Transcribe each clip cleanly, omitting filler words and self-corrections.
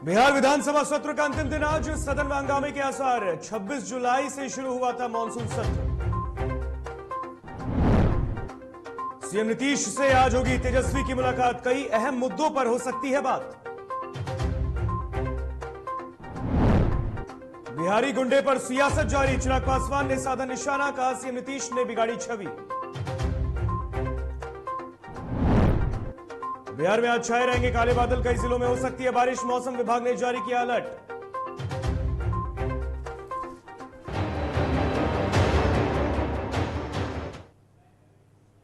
बिहार विधानसभा सत्र का अंतिम दिन आज सदन में हंगामे के आसार। 26 जुलाई से शुरू हुआ था मॉनसून सत्र। सीएम नीतीश से आज होगी तेजस्वी की मुलाकात। कई अहम मुद्दों पर हो सकती है बात। बिहारी गुंडे पर सियासत जारी। चिराग पासवान ने साधा निशाना। कहा सीएम नीतीश ने बिगाड़ी छवि। बिहार में आज छाए रहेंगे काले बादल। कई जिलों में हो सकती है बारिश। मौसम विभाग ने जारी किया अलर्ट।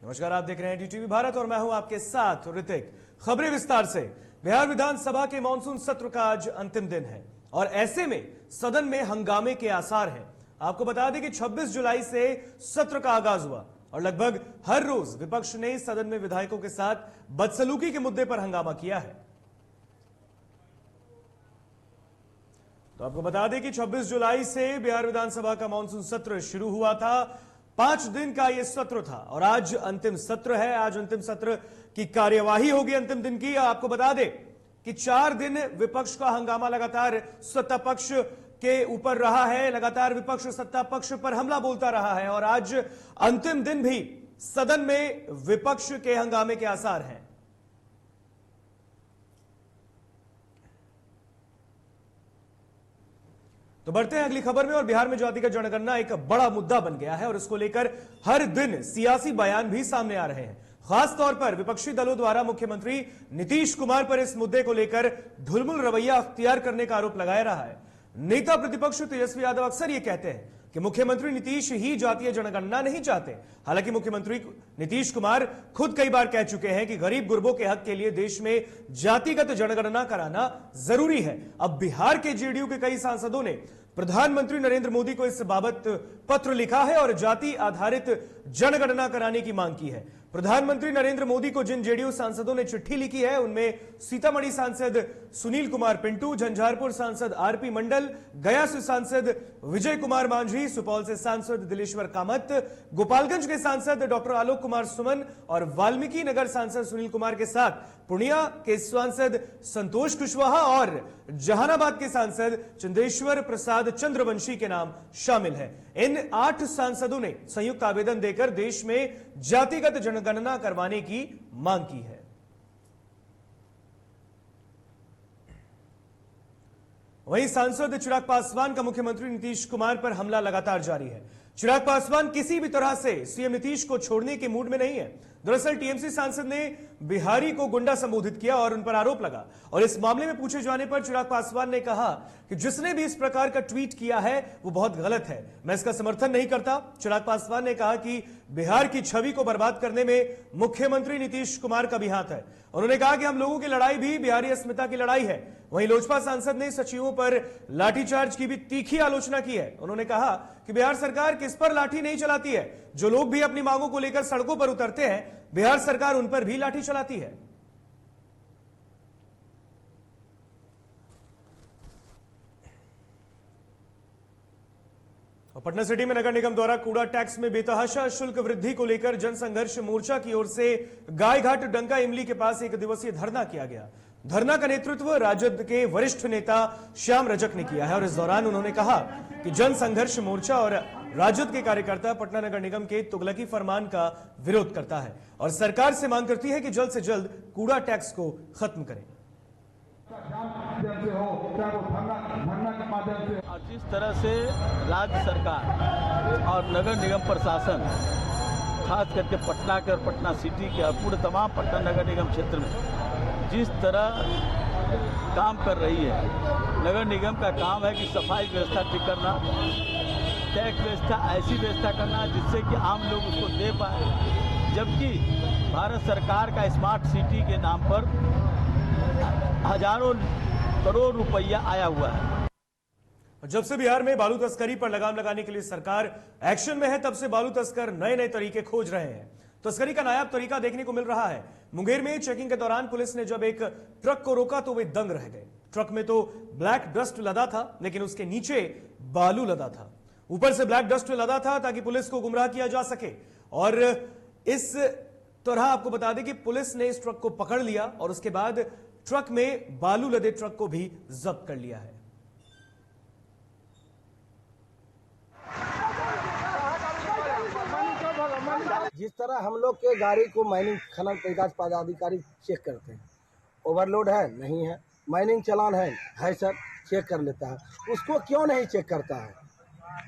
नमस्कार, आप देख रहे हैं डीटीवी भारत और मैं हूं आपके साथ ऋतिक। खबरें विस्तार से। बिहार विधानसभा के मानसून सत्र का आज अंतिम दिन है और ऐसे में सदन में हंगामे के आसार हैं। आपको बता दें कि 26 जुलाई से सत्र का आगाज हुआ और लगभग हर रोज विपक्ष ने सदन में विधायकों के साथ बदसलूकी के मुद्दे पर हंगामा किया है। तो आपको बता दें कि 26 जुलाई से बिहार विधानसभा का मानसून सत्र शुरू हुआ था। 5 दिन का यह सत्र था और आज अंतिम सत्र है। आज अंतिम सत्र की कार्यवाही होगी अंतिम दिन की। आपको बता दें कि 4 दिन विपक्ष का हंगामा लगातार सत्ता पक्ष के ऊपर रहा है। लगातार विपक्ष सत्ता पक्ष पर हमला बोलता रहा है और आज अंतिम दिन भी सदन में विपक्ष के हंगामे के आसार हैं। तो बढ़ते हैं अगली खबर में। और बिहार में जातिगत जनगणना एक बड़ा मुद्दा बन गया है और इसको लेकर हर दिन सियासी बयान भी सामने आ रहे हैं। खास तौर पर विपक्षी दलों द्वारा मुख्यमंत्री नीतीश कुमार पर इस मुद्दे को लेकर ढुलमुल रवैया अख्तियार करने का आरोप लगाया रहा है। नेता प्रतिपक्ष तेजस्वी यादव अक्सर ये कहते हैं कि मुख्यमंत्री नीतीश ही जातीय जनगणना नहीं चाहते। हालांकि मुख्यमंत्री नीतीश कुमार खुद कई बार कह चुके हैं कि गरीब गुरबों के हक के लिए देश में जातिगत जनगणना कराना जरूरी है। अब बिहार के जेडीयू के कई सांसदों ने प्रधानमंत्री नरेंद्र मोदी को इस बाबत पत्र लिखा है और जाति आधारित जनगणना कराने की मांग की है। प्रधानमंत्री नरेंद्र मोदी को जिन जेडीयू सांसदों ने चिट्ठी लिखी है उनमें सीतामढ़ी सांसद सुनील कुमार पिंटू, झंझारपुर सांसद आरपी मंडल, गया से सांसद विजय कुमार मांझी, सुपौल से सांसद दिलेश्वर कामत, गोपालगंज के सांसद डॉक्टर आलोक कुमार सुमन और वाल्मीकि नगर सांसद सुनील कुमार के साथ पूर्णिया के सांसद संतोष कुशवाहा और जहानाबाद के सांसद चंदेश्वर प्रसाद चंद्रवंशी के नाम शामिल है। इन 8 सांसदों ने संयुक्त आवेदन देकर देश में जातिगत जनगणना करवाने की मांग की है। वहीं सांसद चिराग पासवान का मुख्यमंत्री नीतीश कुमार पर हमला लगातार जारी है। चिराग पासवान किसी भी तरह से सीएम नीतीश को छोड़ने के मूड में नहीं है। दरअसल टीएमसी सांसद ने बिहारी को गुंडा संबोधित किया और उन पर आरोप लगा और इस मामले में पूछे जाने पर चिराग पासवान ने कहा कि जिसने भी इस प्रकार का ट्वीट किया है वो बहुत गलत है, मैं इसका समर्थन नहीं करता। चिराग पासवान ने कहा कि बिहार की छवि को बर्बाद करने में मुख्यमंत्री नीतीश कुमार का भी हाथ है। उन्होंने कहा कि हम लोगों की लड़ाई भी बिहारी अस्मिता की लड़ाई है। वहीं लोजपा सांसद ने सचिवों पर लाठीचार्ज की भी तीखी आलोचना की है। उन्होंने कहा कि बिहार सरकार किस पर लाठी नहीं चलाती है। जो लोग भी अपनी मांगों को लेकर सड़कों पर उतरते हैं, बिहार सरकार उन पर भी लाठी चलाती है। और पटना सिटी में नगर निगम द्वारा कूड़ा टैक्स में बेतहाशा शुल्क वृद्धि को लेकर जनसंघर्ष मोर्चा की ओर से गायघाट डंका इमली के पास 1 दिवसीय धरना किया गया। धरना का नेतृत्व राजद के वरिष्ठ नेता श्याम रजक ने किया है और इस दौरान उन्होंने कहा कि जनसंघर्ष मोर्चा और राजद के कार्यकर्ता पटना नगर निगम के तुगलकी फरमान का विरोध करता है और सरकार से मांग करती है कि जल्द से जल्द कूड़ा टैक्स को खत्म करें। और जिस तरह से राज्य सरकार और नगर निगम प्रशासन खास करके पटना के और पटना सिटी के और पूरे तमाम पटना नगर निगम क्षेत्र में जिस तरह काम कर रही है, नगर निगम का काम है कि सफाई व्यवस्था ठीक करना, टैक्स व्यवस्था ऐसी व्यवस्था करना जिससे कि आम लोग उसको दे पाए, जबकि भारत सरकार का स्मार्ट सिटी के नाम पर हजारों करोड़ रुपया आया हुआ है। जब से बिहार में बालू तस्करी पर लगाम लगाने के लिए सरकार एक्शन में है, तब से बालू तस्कर नए नए तरीके खोज रहे हैं। तस्करी का नायाब तरीका देखने को मिल रहा है। मुंगेर में चेकिंग के दौरान पुलिस ने जब एक ट्रक को रोका तो वे दंग रह गए। ट्रक में तो ब्लैक डस्ट लदा था, लेकिन उसके नीचे बालू लदा था। ऊपर से ब्लैक डस्ट लदा था ताकि पुलिस को गुमराह किया जा सके। और इस तरह आपको बता दें कि पुलिस ने इस ट्रक को पकड़ लिया और उसके बाद ट्रक में बालू लदे ट्रक को भी जब्त कर लिया है। जिस तरह हम लोग के गाड़ी को माइनिंग खनन विकास पदाधिकारी चेक करते हैं, ओवरलोड है नहीं है, माइनिंग चालान है सर, चेक कर लेता है। उसको क्यों नहीं चेक करता है?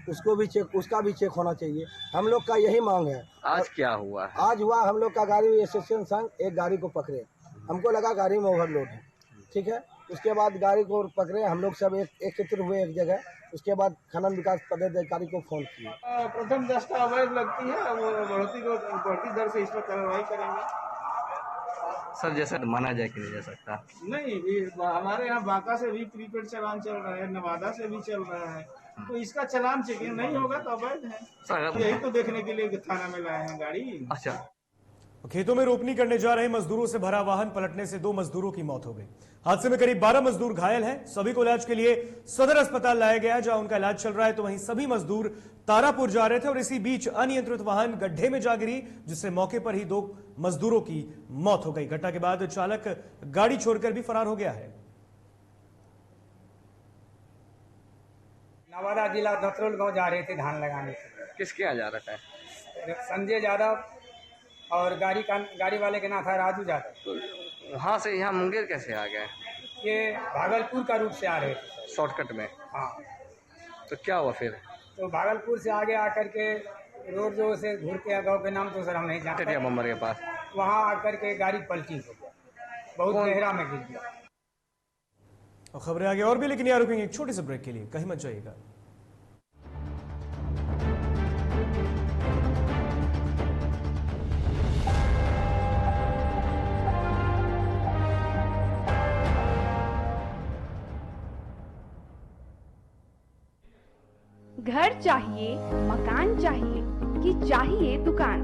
उसको भी चेक, उसका भी चेक होना चाहिए। हम लोग का यही मांग है। आज क्या हुआ? आज हुआ हम लोग का गाड़ी एसोसिएशन संघ एक गाड़ी को पकड़े, हमको लगा गाड़ी में ओवरलोड है, ठीक है। उसके बाद गाड़ी को पकड़े, हम लोग सब एकत्र हुए एक जगह। उसके बाद खनन विकास पदाधिकारी को फोन किए। प्रथम दृष्टा अवैध लगती है, वो बढ़ती दर से इस पर कार्रवाई करेंगे। सर जैसे माना जाए कि नहीं जा सकता? नहीं, हमारे यहाँ बांका से भी प्रीपेड चालान चल रहा है, नवादा से भी चल रहा है, तो इसका चालान चेकिंग नहीं होगा तो अवैध है। सर यही तो देखने के लिए थाना में लाए हैं गाड़ी। अच्छा, खेतों में रोपनी करने जा रहे मजदूरों से भरा वाहन पलटने से 2 मजदूरों की मौत हो गई। हादसे में करीब 12 मजदूर घायल हैं। सभी को इलाज के लिए सदर अस्पताल लाया गया है, जहां उनका इलाज चल रहा है। तो वहीं सभी मजदूर तारापुर जा रहे थे और इसी बीच अनियंत्रित वाहन गड्ढे में जा गिरी, जिससे मौके पर ही 2 मजदूरों की मौत हो गई। घटना के बाद चालक गाड़ी छोड़कर भी फरार हो गया है। नवादा जिला धतरोल गांव जा रहे थे धान लगाने के किसके यहाँ जा रहा था? लिए। संजय यादव और गाड़ी वाले का नाम था राजू यादव। तो वहाँ से यहाँ मुंगेर कैसे आ गए? ये भागलपुर का रूट से आ रहे थे। शॉर्टकट में? हाँ, तो क्या हुआ फिर? तो भागलपुर से आगे आकर के रोड जो से घूर के गाँव के नाम तो सर हम नहीं जानते, टेटिया बम्बर के पास वहाँ आकर के गाड़ी पलटी हो गया, बहुत गहरा में गिर गया। और खबरें आगे और भी, लेकिन यहाँ रुकेंगे एक छोटे से ब्रेक के लिए, कहीं मत जाइएगा। घर चाहिए, मकान चाहिए कि चाहिए दुकान,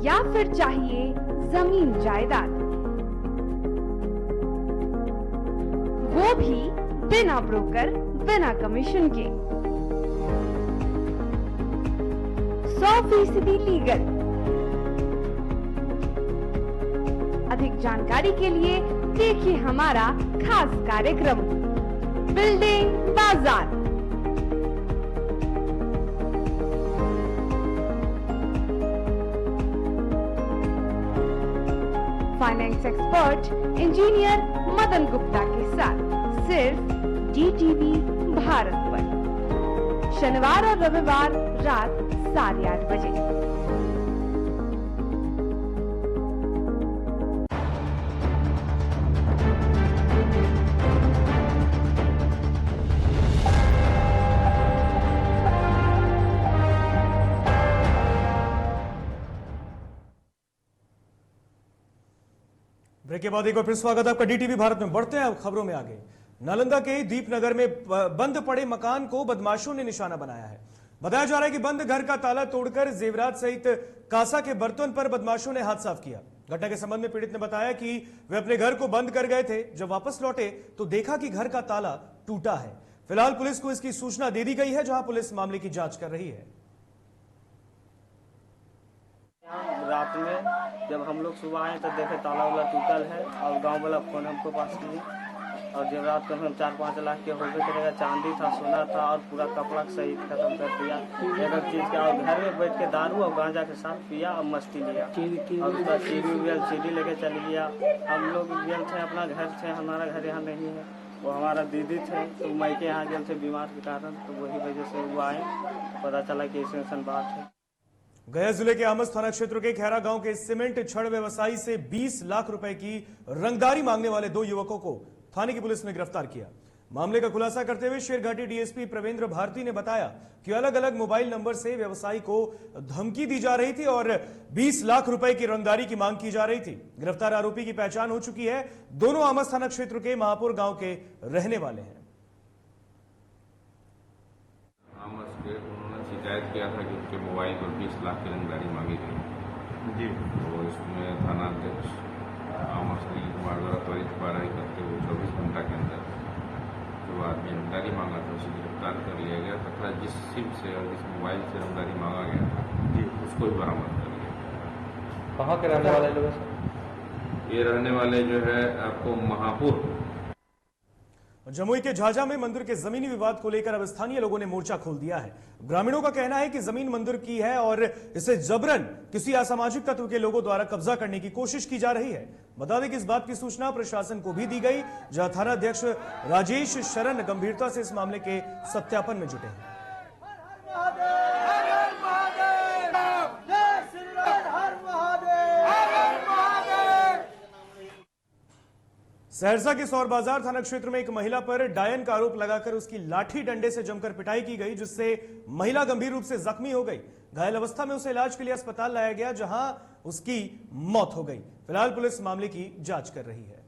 या फिर चाहिए जमीन जायदाद, वो भी बिना ब्रोकर, बिना कमीशन के, 100% लीगल। अधिक जानकारी के लिए देखिए हमारा खास कार्यक्रम बिल्डिंग बाजार। Finance expert engineer Madan Gupta के साथ सिर्फ DTV भारत पर, शनिवार और रविवार रात 8:30 बजे। ब्रेक के बाद एक बार फिर स्वागत है आपका DTV भारत में। बढ़ते हैं खबरों में आगे। नालंदा के दीपनगर में बंद पड़े मकान को बदमाशों ने निशाना बनाया है। बताया जा रहा है कि बंद घर का ताला तोड़कर जेवरात सहित कांसा के बर्तन पर बदमाशों ने हाथ साफ किया। घटना के संबंध में पीड़ित ने बताया कि वे अपने घर को बंद कर गए थे। जब वापस लौटे तो देखा कि घर का ताला टूटा है। फिलहाल पुलिस को इसकी सूचना दे दी गई है, जहां पुलिस मामले की जांच कर रही है। रात में जब हम लोग सुबह आए तो देखे ताला वाला टूटल है और गांव वाला फोन हमको पास किए और जब रात को हम 4-5 लाख के होबे करेगा, चांदी था, सोना था और पूरा कपड़ा सहित खत्म कर दिया। एक चीज़ का और घर में बैठ के दारू और गांजा के साथ पिया और मस्ती लिया और उसका सीडी लेके चल गया। हम लोग गेल थे, अपना घर थे, हमारा घर यहाँ नहीं है, वो हमारा दीदी थे तो मायके यहाँ गेल थे बीमार के कारण, तो वही वजह से वो आए, पता चला कि ऐसे बात है। गया जिले के आमस थाना क्षेत्र के खैरा गांव के सीमेंट छड़ व्यवसायी से 20 लाख रुपए की रंगदारी मांगने वाले 2 युवकों को थाने की पुलिस ने गिरफ्तार किया। मामले का खुलासा करते हुए शेरघाटी डीएसपी प्रवेंद्र भारती ने बताया कि अलग अलग मोबाइल नंबर से व्यवसायी को धमकी दी जा रही थी और 20 लाख रुपए की रंगदारी की मांग की जा रही थी। गिरफ्तार आरोपी की पहचान हो चुकी है। दोनों आमस थाना क्षेत्र के महापुर गांव के रहने वाले हैं। उन्होंने शिकायत किया था कि उनके मोबाइल पर 20 लाख की रंगदारी मांगी गई जी। तो इसमें थाना अध्यक्ष आमस कुमार द्वारा त्वरित कार्रवाई करते हुए 24 घंटा के अंदर जो आदमी रंगदारी मांगा था उसे गिरफ्तार कर लिया गया तथा जिस सिम से और जिस मोबाइल से रंगदारी मांगा गया था जी उसको भी बरामद कर लिया। कहाँ के रहने वाले लोग? ये रहने वाले जो है आपको महापुर। जमुई के झाझा में मंदिर के जमीनी विवाद को लेकर अब स्थानीय लोगों ने मोर्चा खोल दिया है। ग्रामीणों का कहना है कि जमीन मंदिर की है और इसे जबरन किसी असामाजिक तत्व के लोगों द्वारा कब्जा करने की कोशिश की जा रही है। बता दें कि इस बात की सूचना प्रशासन को भी दी गई, जहां थाना अध्यक्ष राजेश शरण गंभीरता से इस मामले के सत्यापन में जुटे हैं। सहरसा के सौर बाजार थाना क्षेत्र में एक महिला पर डायन का आरोप लगाकर उसकी लाठी डंडे से जमकर पिटाई की गई, जिससे महिला गंभीर रूप से जख्मी हो गई। घायल अवस्था में उसे इलाज के लिए अस्पताल लाया गया, जहां उसकी मौत हो गई। फिलहाल पुलिस मामले की जांच कर रही है।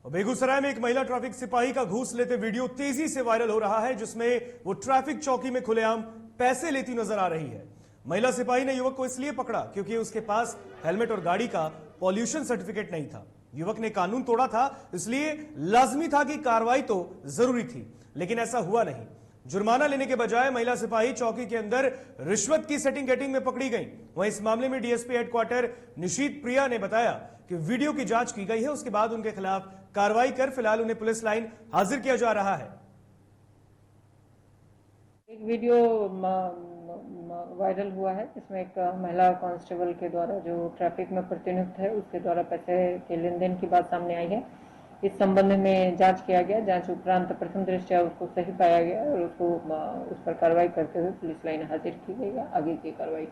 बेगूसराय में एक महिला ट्रैफिक सिपाही का घूस लेते वीडियो तेजी से वायरल हो रहा है, जिसमें वो ट्रैफिक चौकी में खुलेआम पैसे लेती नजर आ रही है। महिला सिपाही ने युवक को इसलिए पकड़ा क्योंकि उसके पास हेलमेट और गाड़ी का पॉल्यूशन सर्टिफिकेट नहीं था। युवक ने कानून तोड़ा था, इसलिए लाजमी था कि कार्रवाई तो जरूरी थी, लेकिन ऐसा हुआ नहीं। जुर्माना लेने के बजाय महिला सिपाही चौकी के अंदर रिश्वत की सेटिंग गेटिंग में पकड़ी गई। वहीं इस मामले में डीएसपी हेडक्वार्टर निशीत प्रिया ने बताया कि वीडियो की जांच की गई है, उसके बाद उनके खिलाफ कार्रवाई कर फिलहाल उन्हें पुलिस लाइन हाजिर किया जा रहा है। एक वीडियो वायरल हुआ है, इसमें एक महिला कांस्टेबल के द्वारा जो ट्रैफिक में प्रतिनियुक्त है उसके द्वारा पैसे के लेन देन की बात सामने आई है। इस संबंध में जांच किया गया। जांच उपरांत प्रथम दृष्टया उसको सही पाया गया और उसको उस पर कार्रवाई करते हुए पुलिस लाइन हाजिर की गई है। आगे की कार्रवाई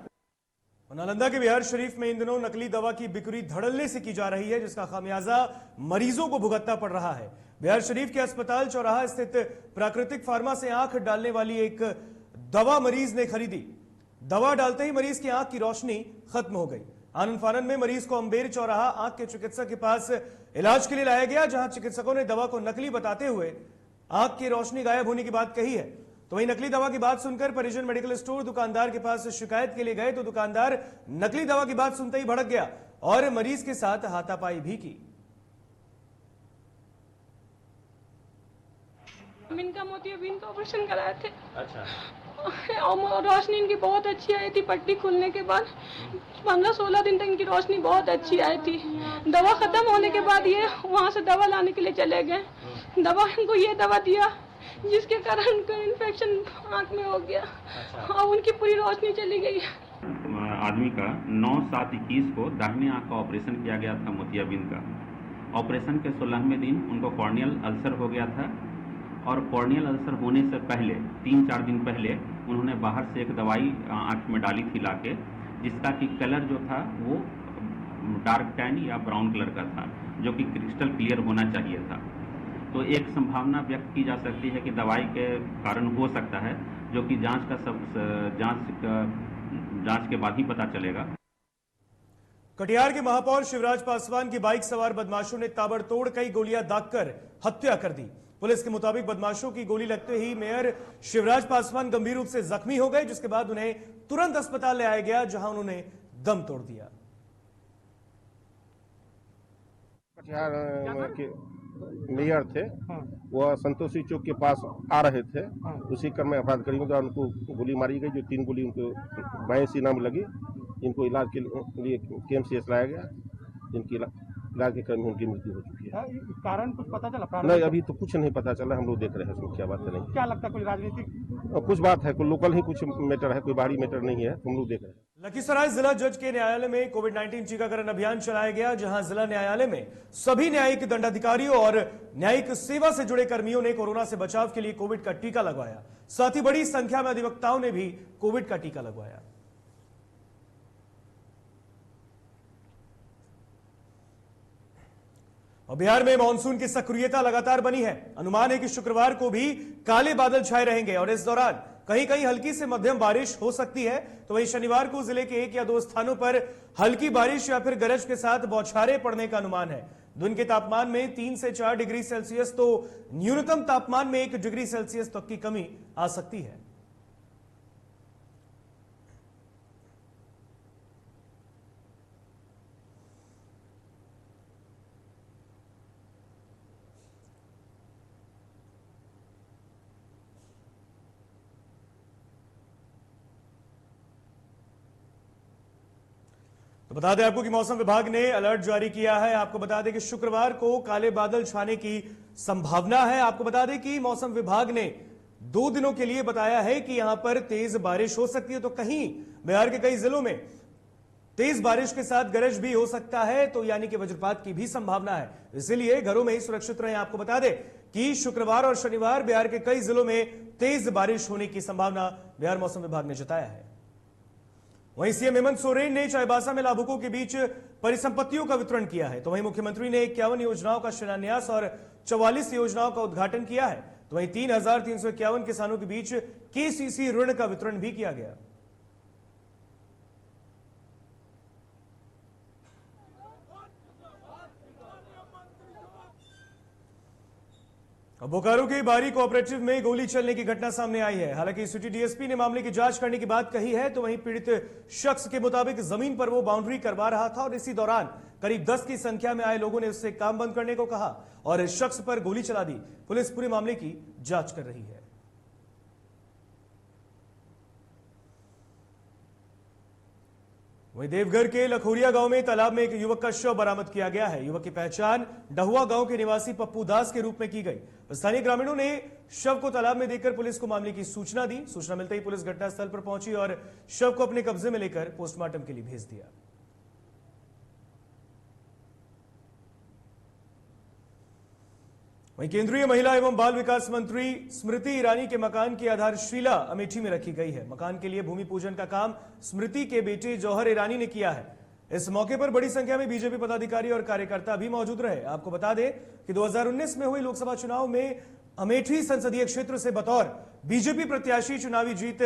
नालंदा के बिहार शरीफ में इन दिनों नकली दवा की बिक्री धड़ल्ले से की जा रही है, जिसका खामियाजा मरीजों को भुगतना पड़ रहा है। बिहार शरीफ के अस्पताल चौराहा स्थित प्राकृतिक फार्मा से आंख डालने वाली एक दवा मरीज ने खरीदी। दवा डालते ही मरीज की आंख की रोशनी खत्म हो गई। आनंद फानन में मरीज को अंबेर चौराहा आंख के चिकित्सक के पास इलाज के लिए लाया गया, जहां चिकित्सकों ने दवा को नकली बताते हुए आंख की रोशनी गायब होने की बात कही है। तो वहीं नकली दवा की बात सुनकर परिजन मेडिकल स्टोर दुकानदार के पास शिकायत के लिए गए, तो दुकानदार नकली दवा की बात सुनते ही भड़क गया और मरीज के साथ हाथापाई भी की। इनका मोतियाबिंद का ऑपरेशन कराए थे। अच्छा। और रोशनी इनकी बहुत अच्छी आई थी। पट्टी खुलने के बाद 15-16 दिन तक इनकी रोशनी बहुत अच्छी आई थी। दवा खत्म होने के बाद ये वहाँ से दवा लाने के लिए चले गए। दवा इनको ये दवा दिया जिसके कारण उनका इन्फेक्शन आँख में हो गया। अच्छा। और उनकी पूरी रोशनी चली गई। आदमी का 9/7/21 को दाहिने आँख का ऑपरेशन किया गया था मोतियाबिंद का। ऑपरेशन के 16वें दिन उनको कॉर्नियल अल्सर हो गया था और कॉर्नियल अल्सर होने से पहले 3-4 दिन पहले उन्होंने बाहर से एक दवाई आँख में डाली थी लाके, जिसका कि कलर जो था वो डार्क टैन या ब्राउन कलर का था, जो कि क्रिस्टल क्लियर होना चाहिए था। तो एक संभावना व्यक्त की जा सकती है कि दवाई के कारण हो सकता है, जो कि जांच के बाद ही पता चलेगा। कटिहार के महापौर शिवराज पासवान की बाइक सवार बदमाशों ने ताबड़तोड़ कई गोलियां दागकर हत्या कर दी। पुलिस के मुताबिक बदमाशों की गोली लगते ही मेयर शिवराज पासवान गंभीर रूप से जख्मी हो गए, जिसके बाद उन्हें तुरंत अस्पताल ले आया गया, जहां उन्होंने दम तोड़ दिया। कटिहार के मेयर थे, वह संतोषी चौक के पास आ रहे थे। उसी क्रम में अपराधकारियों द्वारा उनको गोली मारी गई, जो 3 गोली उनको बाएं सीना में लगी। इनको इलाज के लिए KMCH लाया गया, जिनकी इलाज के क्रम में उनकी मृत्यु हो चुकी है। कारण कुछ पता चला? नहीं, अभी तो कुछ नहीं पता चला। हम लोग देख रहे हैं इसमें क्या बात है। नहीं, क्या लगता है कोई राजनीतिक कुछ बात है, कोई लोकल ही कुछ मैटर है, कोई बाहरी मैटर नहीं है। हम लोग देख रहे हैं। लखीसराय जिला जज के न्यायालय में कोविड-19 टीकाकरण अभियान चलाया गया, जहां जिला न्यायालय में सभी न्यायिक दंडाधिकारियों और न्यायिक सेवा से जुड़े कर्मियों ने कोरोना से बचाव के लिए कोविड का टीका लगवाया। साथ ही बड़ी संख्या में अधिवक्ताओं ने भी कोविड का टीका लगवाया। और बिहार में मानसून की सक्रियता लगातार बनी है। अनुमान है कि शुक्रवार को भी काले बादल छाए रहेंगे और इस दौरान कहीं कहीं हल्की से मध्यम बारिश हो सकती है। तो वहीं शनिवार को जिले के 1 या 2 स्थानों पर हल्की बारिश या फिर गरज के साथ बौछारें पड़ने का अनुमान है। दिन के तापमान में 3 से 4 डिग्री सेल्सियस तो न्यूनतम तापमान में 1 डिग्री सेल्सियस तक की कमी आ सकती है। बता दें आपको कि मौसम विभाग ने अलर्ट जारी किया है। आपको बता दें कि शुक्रवार को काले बादल छाने की संभावना है। आपको बता दें कि मौसम विभाग ने 2 दिनों के लिए बताया है कि यहां पर तेज बारिश हो सकती है, तो कहीं बिहार के कई जिलों में तेज बारिश के साथ गरज भी हो सकता है, तो यानी कि वज्रपात की भी संभावना है। इसलिए घरों में ही सुरक्षित रहें। आपको बता दें कि शुक्रवार और शनिवार बिहार के कई जिलों में तेज बारिश होने की संभावना बिहार मौसम विभाग ने जताया है। वहीं सीएम हेमंत सोरेन ने चाईबासा में लाभुकों के बीच परिसंपत्तियों का वितरण किया है। तो वहीं मुख्यमंत्री ने 51 योजनाओं का शिलान्यास और 44 योजनाओं का उद्घाटन किया है। तो वहीं 3,351 किसानों के बीच केसीसी ऋण का वितरण भी किया गया। बोकारो के बारी कोऑपरेटिव में गोली चलने की घटना सामने आई है। हालांकि सिटी डीएसपी ने मामले की जांच करने की बात कही है। तो वहीं पीड़ित शख्स के मुताबिक जमीन पर वो बाउंड्री करवा रहा था और इसी दौरान करीब 10 की संख्या में आए लोगों ने उससे काम बंद करने को कहा और इस शख्स पर गोली चला दी। पुलिस पूरे मामले की जांच कर रही है। वहीं देवघर के लखोरिया गांव में तालाब में एक युवक का शव बरामद किया गया है। युवक की पहचान डहुआ गांव के निवासी पप्पू दास के रूप में की गई। स्थानीय ग्रामीणों ने शव को तालाब में देखकर पुलिस को मामले की सूचना दी। सूचना मिलते ही पुलिस घटनास्थल पर पहुंची और शव को अपने कब्जे में लेकर पोस्टमार्टम के लिए भेज दिया। वहीं केंद्रीय महिला एवं बाल विकास मंत्री स्मृति ईरानी के मकान की आधारशिला अमेठी में रखी गई है। मकान के लिए भूमि पूजन का काम स्मृति के बेटे जौहर ईरानी ने किया है। इस मौके पर बड़ी संख्या में बीजेपी पदाधिकारी और कार्यकर्ता भी मौजूद रहे। आपको बता दें कि 2019 में हुई लोकसभा चुनाव में अमेठी संसदीय क्षेत्र से बतौर बीजेपी प्रत्याशी चुनावी जीत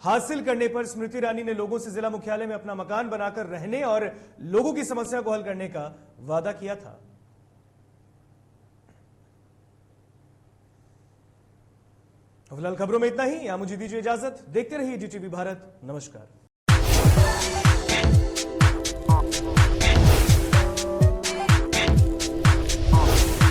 हासिल करने पर स्मृति ईरानी ने लोगों से जिला मुख्यालय में अपना मकान बनाकर रहने और लोगों की समस्या को हल करने का वादा किया था। फिलहाल खबरों में इतना ही। यहां मुझे दीजिए इजाजत। देखते रहिए डीटीवी भारत। नमस्कार।